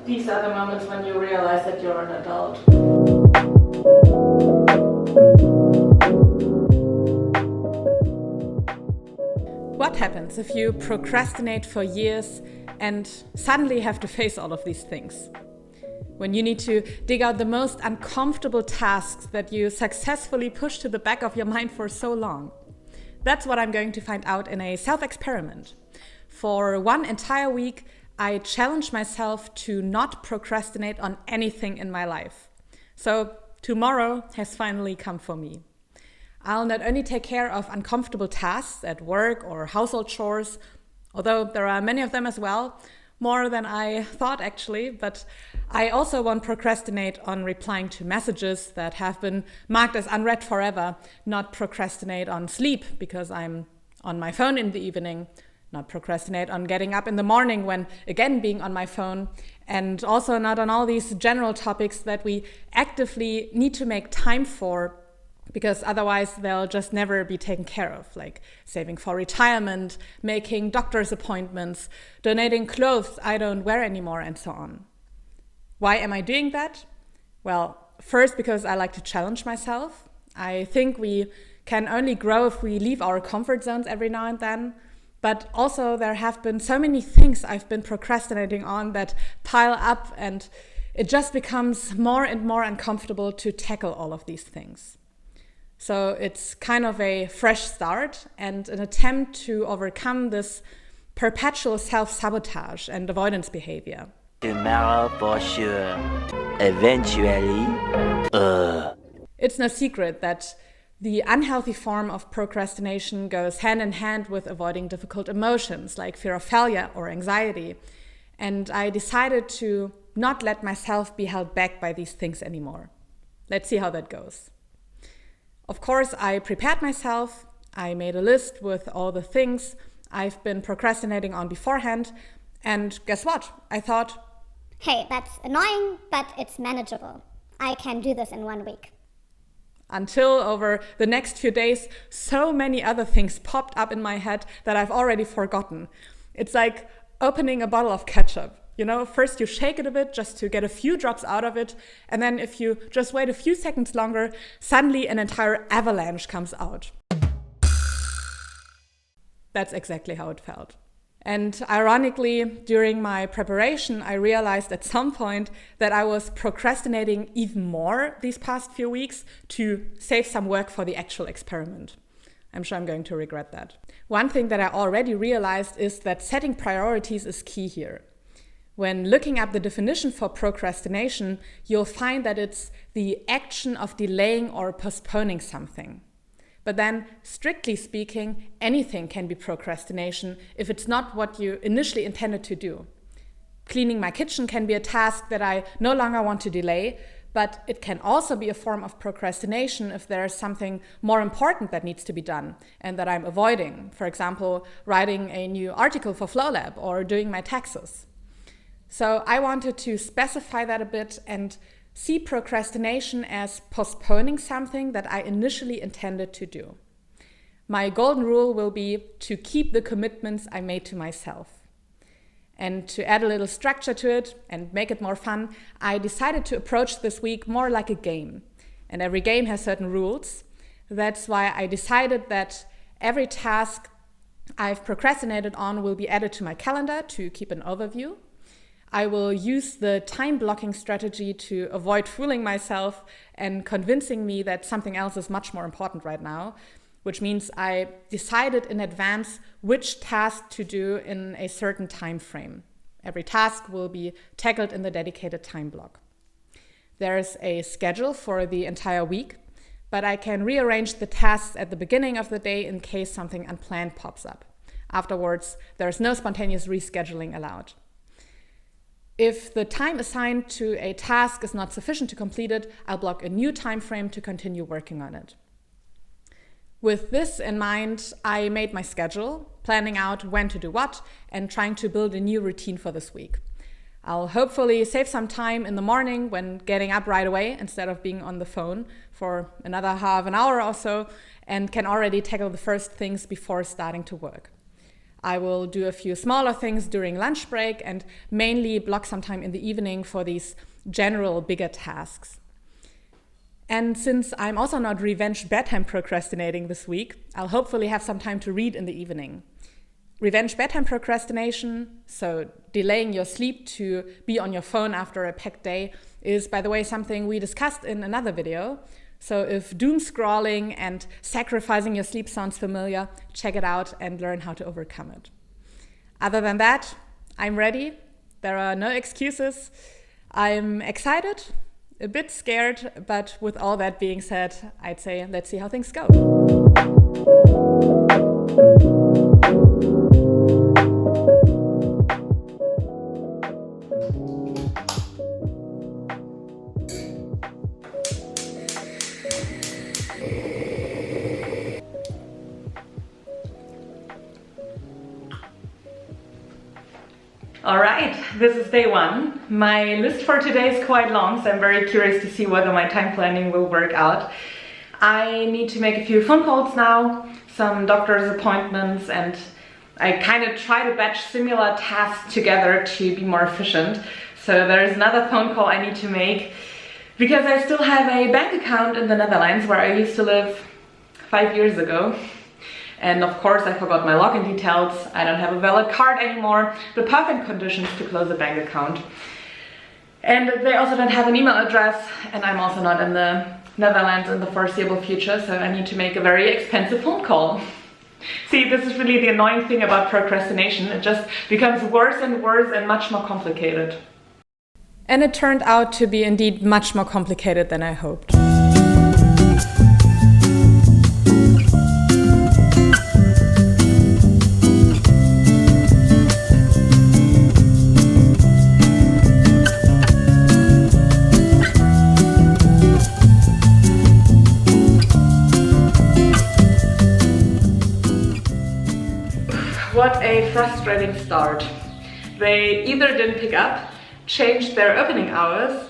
These are the moments when you realize that you're an adult. What happens if you procrastinate for years and suddenly have to face all of these things? When you need to dig out the most uncomfortable tasks that you successfully push to the back of your mind for so long. That's what I'm going to find out in a self-experiment. For one entire week, I challenge myself to not procrastinate on anything in my life. So tomorrow has finally come for me. I'll not only take care of uncomfortable tasks at work or household chores, although there are many of them as well, more than I thought actually, but I also won't procrastinate on replying to messages that have been marked as unread forever, not procrastinate on sleep because I'm on my phone in the evening, not procrastinate on getting up in the morning when again being on my phone, and also not on all these general topics that we actively need to make time for because otherwise they'll just never be taken care of, like saving for retirement, making doctor's appointments, donating clothes I don't wear anymore, and so on. Why am I doing that? Well, first because I like to challenge myself. I think we can only grow if we leave our comfort zones every now and then. But also there have been so many things I've been procrastinating on that pile up, and it just becomes more and more uncomfortable to tackle all of these things. So it's kind of a fresh start and an attempt to overcome this perpetual self-sabotage and avoidance behavior. Tomorrow for sure. Eventually. It's no secret that the unhealthy form of procrastination goes hand in hand with avoiding difficult emotions like fear of failure or anxiety. And I decided to not let myself be held back by these things anymore. Let's see how that goes. Of course, I prepared myself. I made a list with all the things I've been procrastinating on beforehand. And guess what? I thought, hey, that's annoying, but it's manageable. I can do this in 1 week. Until over the next few days, so many other things popped up in my head that I've already forgotten. It's like opening a bottle of ketchup. You know, first you shake it a bit just to get a few drops out of it, and then if you just wait a few seconds longer, suddenly an entire avalanche comes out. That's exactly how it felt. And ironically, during my preparation, I realized at some point that I was procrastinating even more these past few weeks to save some work for the actual experiment. I'm sure I'm going to regret that. One thing that I already realized is that setting priorities is key here. When looking up the definition for procrastination, you'll find that it's the action of delaying or postponing something. But then, strictly speaking, anything can be procrastination if it's not what you initially intended to do. Cleaning my kitchen can be a task that I no longer want to delay, but it can also be a form of procrastination if there's something more important that needs to be done and that I'm avoiding. For example, writing a new article for FlowLab or doing my taxes. So I wanted to specify that a bit and see procrastination as postponing something that I initially intended to do. My golden rule will be to keep the commitments I made to myself. And to add a little structure to it and make it more fun, I decided to approach this week more like a game. And every game has certain rules. That's why I decided that every task I've procrastinated on will be added to my calendar to keep an overview. I will use the time blocking strategy to avoid fooling myself and convincing me that something else is much more important right now, which means I decided in advance which task to do in a certain time frame. Every task will be tackled in the dedicated time block. There's a schedule for the entire week, but I can rearrange the tasks at the beginning of the day in case something unplanned pops up. Afterwards, there's no spontaneous rescheduling allowed. If the time assigned to a task is not sufficient to complete it, I'll block a new time frame to continue working on it. With this in mind, I made my schedule, planning out when to do what and trying to build a new routine for this week. I'll hopefully save some time in the morning when getting up right away instead of being on the phone for another half an hour or so, and can already tackle the first things before starting to work. I will do a few smaller things during lunch break and mainly block some time in the evening for these general bigger tasks. And since I'm also not revenge bedtime procrastinating this week, I'll hopefully have some time to read in the evening. Revenge bedtime procrastination, so delaying your sleep to be on your phone after a packed day, is, by the way, something we discussed in another video. So if doom scrolling and sacrificing your sleep sounds familiar, check it out and learn how to overcome it. Other than that, I'm ready. There are no excuses. I'm excited, a bit scared, but with all that being said, I'd say let's see how things go. All right, this is day one. My list for today is quite long, so I'm very curious to see whether my time planning will work out. I need to make a few phone calls now, some doctor's appointments, and I kind of try to batch similar tasks together to be more efficient. So there's another phone call I need to make because I still have a bank account in the Netherlands where I used to live 5 years ago. And of course I forgot my login details, I don't have a valid card anymore, the perfect conditions to close a bank account. And they also don't have an email address, and I'm also not in the Netherlands in the foreseeable future, so I need to make a very expensive phone call. See, this is really the annoying thing about procrastination, it just becomes worse and worse and much more complicated. And it turned out to be indeed much more complicated than I hoped. What a frustrating start. They either didn't pick up, changed their opening hours,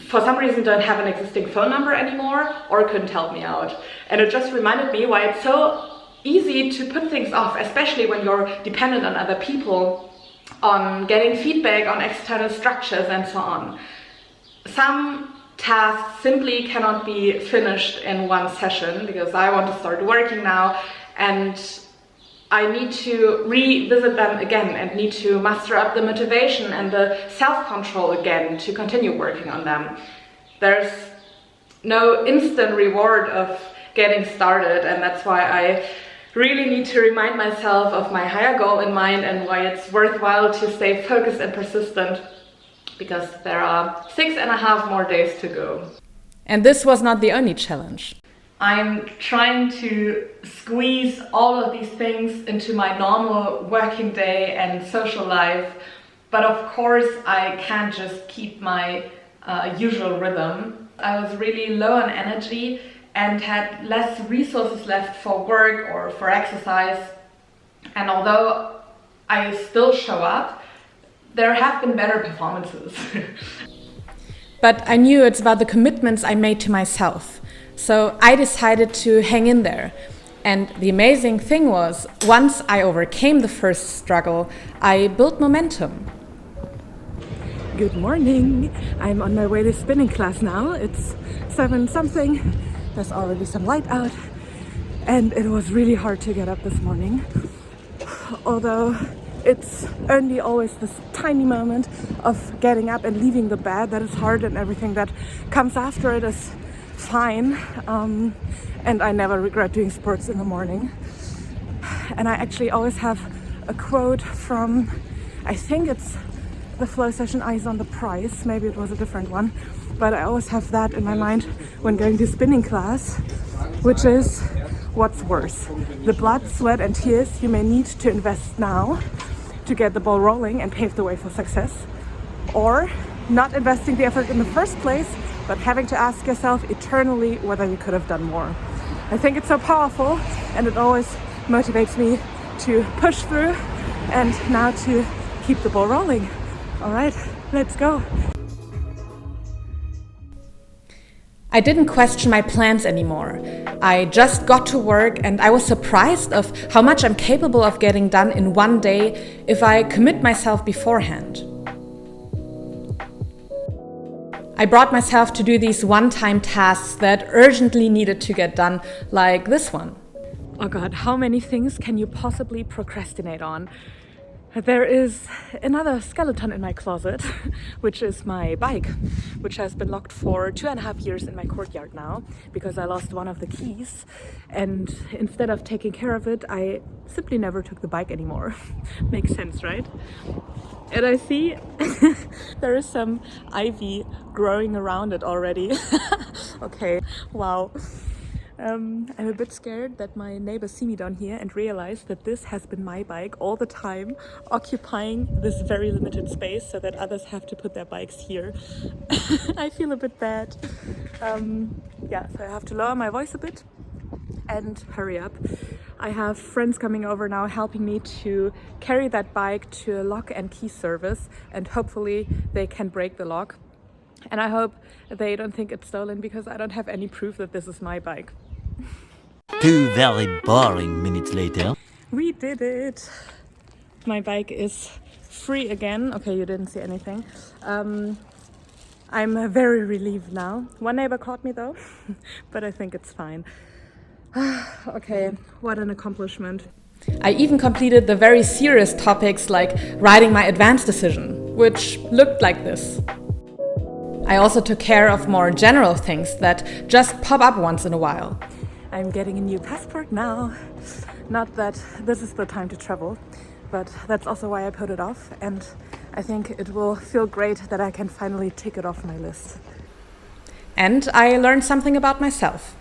for some reason don't have an existing phone number anymore, or couldn't help me out. And it just reminded me why it's so easy to put things off, especially when you're dependent on other people, on getting feedback on external structures and so on. Some tasks simply cannot be finished in one session because I want to start working now, and I need to revisit them again and need to muster up the motivation and the self-control again to continue working on them. There's no instant reward of getting started, and that's why I really need to remind myself of my higher goal in mind and why it's worthwhile to stay focused and persistent, because there are 6.5 more days to go. And this was not the only challenge. I'm trying to squeeze all of these things into my normal working day and social life, but of course I can't just keep my usual rhythm. I was really low on energy and had less resources left for work or for exercise, and although I still show up, there have been better performances. But I knew it's about the commitments I made to myself. So I decided to hang in there. And the amazing thing was, once I overcame the first struggle, I built momentum. Good morning. I'm on my way to spinning class now. It's 7 something. There's already some light out. And it was really hard to get up this morning. Although it's only always this tiny moment of getting up and leaving the bed that is hard, and everything that comes after it is fine, and I never regret doing sports in the morning. And I actually always have a quote from, I think it's the flow session Eyes on the Prize, maybe it was a different one, but I always have that in my mind when going to spinning class, which is, what's worse, the blood, sweat and tears you may need to invest now to get the ball rolling and pave the way for success, or not investing the effort in the first place but having to ask yourself eternally whether you could have done more. I think it's so powerful, and it always motivates me to push through and now to keep the ball rolling. All right, let's go. I didn't question my plans anymore. I just got to work and I was surprised of how much I'm capable of getting done in one day if I commit myself beforehand. I brought myself to do these one-time tasks that urgently needed to get done, like this one. Oh God, how many things can you possibly procrastinate on? There is another skeleton in my closet, which is my bike, which has been locked for 2.5 years in my courtyard now because I lost one of the keys, and instead of taking care of it, I simply never took the bike anymore. Makes sense, right? And I see there is some ivy growing around it already. Okay, wow. I'm a bit scared that my neighbors see me down here and realize that this has been my bike all the time, occupying this very limited space so that others have to put their bikes here. I feel a bit bad. Yeah, so I have to lower my voice a bit and hurry up. I have friends coming over now helping me to carry that bike to a lock and key service, and hopefully they can break the lock. And I hope they don't think it's stolen because I don't have any proof that this is my bike. 2 very boring minutes later. We did it! My bike is free again. Okay, you didn't see anything. I'm very relieved now. One neighbor caught me though, but I think it's fine. Okay, what an accomplishment. I even completed the very serious topics like writing my advanced decision, which looked like this. I also took care of more general things that just pop up once in a while. I'm getting a new passport now. Not that this is the time to travel, but that's also why I put it off, and I think it will feel great that I can finally tick it off my list. And I learned something about myself.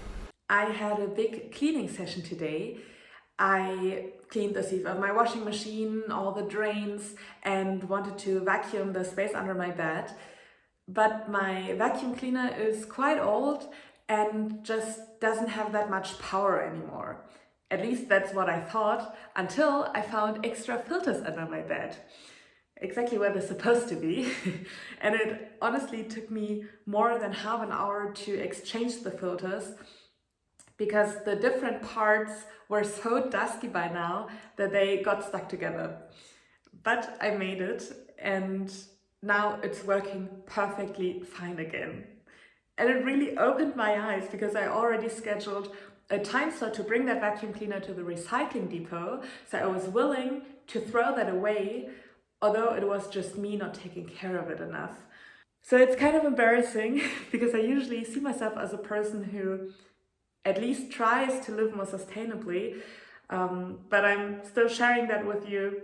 I had a big cleaning session today. I cleaned the sieve of my washing machine, all the drains, and wanted to vacuum the space under my bed. But my vacuum cleaner is quite old and just doesn't have that much power anymore. At least that's what I thought, until I found extra filters under my bed. Exactly where they're supposed to be. And it honestly took me more than half an hour to exchange the filters because the different parts were so dusty by now that they got stuck together. But I made it, and now it's working perfectly fine again. And it really opened my eyes because I already scheduled a time slot to bring that vacuum cleaner to the recycling depot, so I was willing to throw that away, although it was just me not taking care of it enough. So it's kind of embarrassing because I usually see myself as a person who at least tries to live more sustainably, but I'm still sharing that with you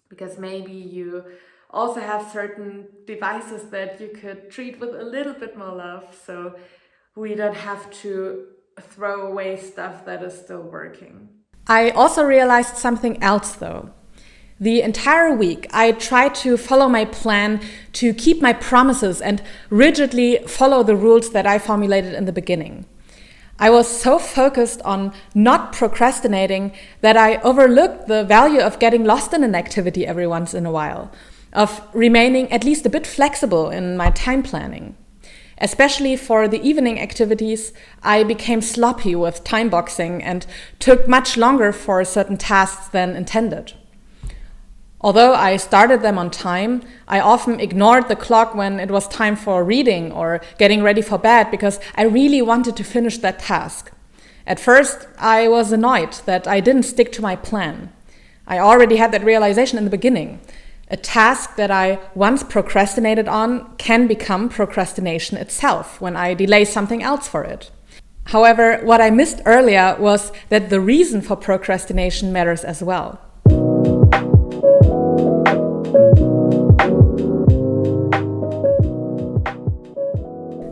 because maybe you also have certain devices that you could treat with a little bit more love, so we don't have to throw away stuff that is still working. I also realized something else though. The entire week I tried to follow my plan, to keep my promises and rigidly follow the rules that I formulated in the beginning. I was so focused on not procrastinating that I overlooked the value of getting lost in an activity every once in a while, of remaining at least a bit flexible in my time planning. Especially for the evening activities, I became sloppy with time boxing and took much longer for certain tasks than intended. Although I started them on time, I often ignored the clock when it was time for reading or getting ready for bed because I really wanted to finish that task. At first, I was annoyed that I didn't stick to my plan. I already had that realization in the beginning. A task that I once procrastinated on can become procrastination itself when I delay something else for it. However, what I missed earlier was that the reason for procrastination matters as well.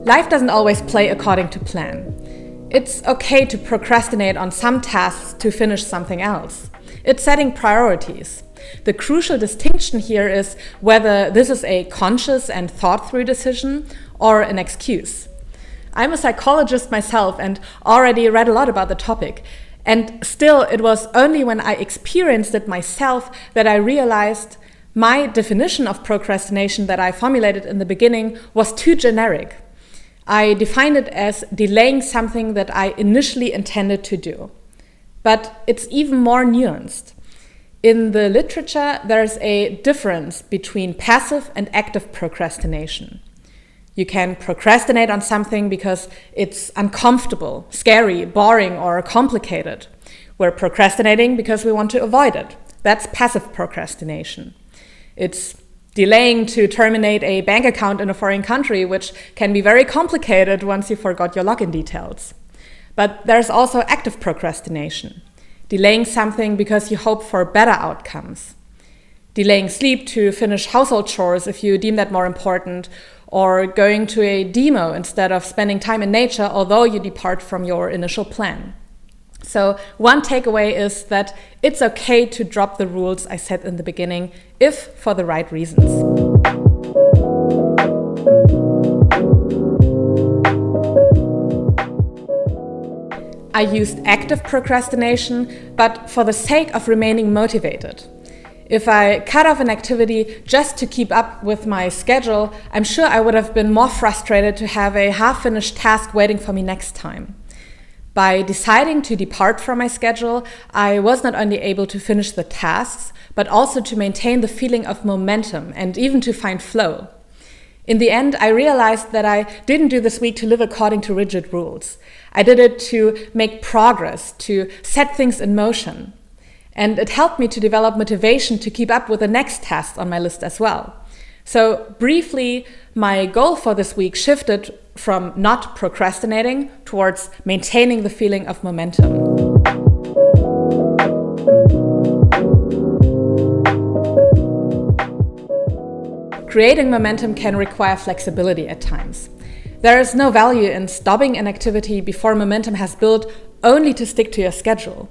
Life doesn't always play according to plan. It's okay to procrastinate on some tasks to finish something else. It's setting priorities. The crucial distinction here is whether this is a conscious and thought-through decision or an excuse. I'm a psychologist myself and already read a lot about the topic. And still, it was only when I experienced it myself that I realized my definition of procrastination that I formulated in the beginning was too generic. I defined it as delaying something that I initially intended to do. But it's even more nuanced. In the literature, there's a difference between passive and active procrastination. You can procrastinate on something because it's uncomfortable, scary, boring, or complicated. We're procrastinating because we want to avoid it. That's passive procrastination. It's delaying to terminate a bank account in a foreign country, which can be very complicated once you forgot your login details. But there's also active procrastination. Delaying something because you hope for better outcomes. Delaying sleep to finish household chores if you deem that more important, or going to a demo instead of spending time in nature, although you depart from your initial plan. So one takeaway is that it's okay to drop the rules I said in the beginning, if for the right reasons. I used active procrastination, but for the sake of remaining motivated. If I cut off an activity just to keep up with my schedule, I'm sure I would have been more frustrated to have a half-finished task waiting for me next time. By deciding to depart from my schedule, I was not only able to finish the tasks, but also to maintain the feeling of momentum and even to find flow. In the end, I realized that I didn't do this week to live according to rigid rules. I did it to make progress, to set things in motion. And it helped me to develop motivation to keep up with the next task on my list as well. So briefly, my goal for this week shifted from not procrastinating towards maintaining the feeling of momentum. Creating momentum can require flexibility at times. There is no value in stopping an activity before momentum has built only to stick to your schedule.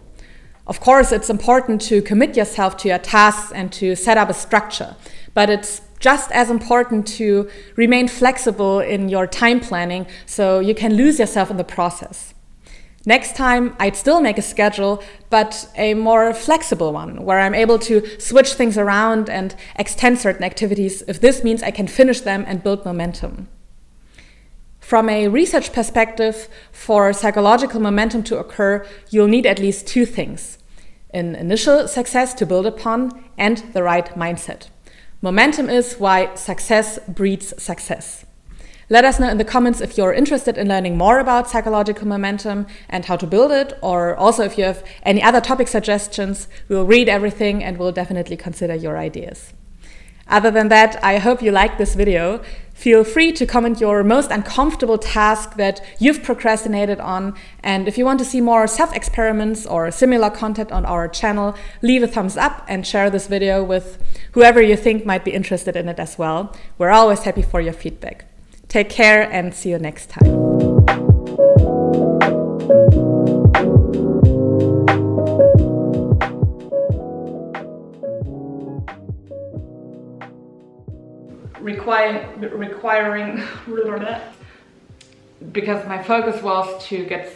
Of course, it's important to commit yourself to your tasks and to set up a structure, but it's just as important to remain flexible in your time planning so you can lose yourself in the process. Next time, I'd still make a schedule, but a more flexible one, where I'm able to switch things around and extend certain activities if this means I can finish them and build momentum. From a research perspective, for psychological momentum to occur, you'll need at least two things: an initial success to build upon and the right mindset. Momentum is why success breeds success. Let us know in the comments if you're interested in learning more about psychological momentum and how to build it, or also if you have any other topic suggestions. We'll read everything and we'll definitely consider your ideas. Other than that, I hope you liked this video. Feel free to comment your most uncomfortable task that you've procrastinated on. And if you want to see more self-experiments or similar content on our channel, leave a thumbs up and share this video with whoever you think might be interested in it as well. We're always happy for your feedback. Take care and see you next time. Requiring because my focus was to get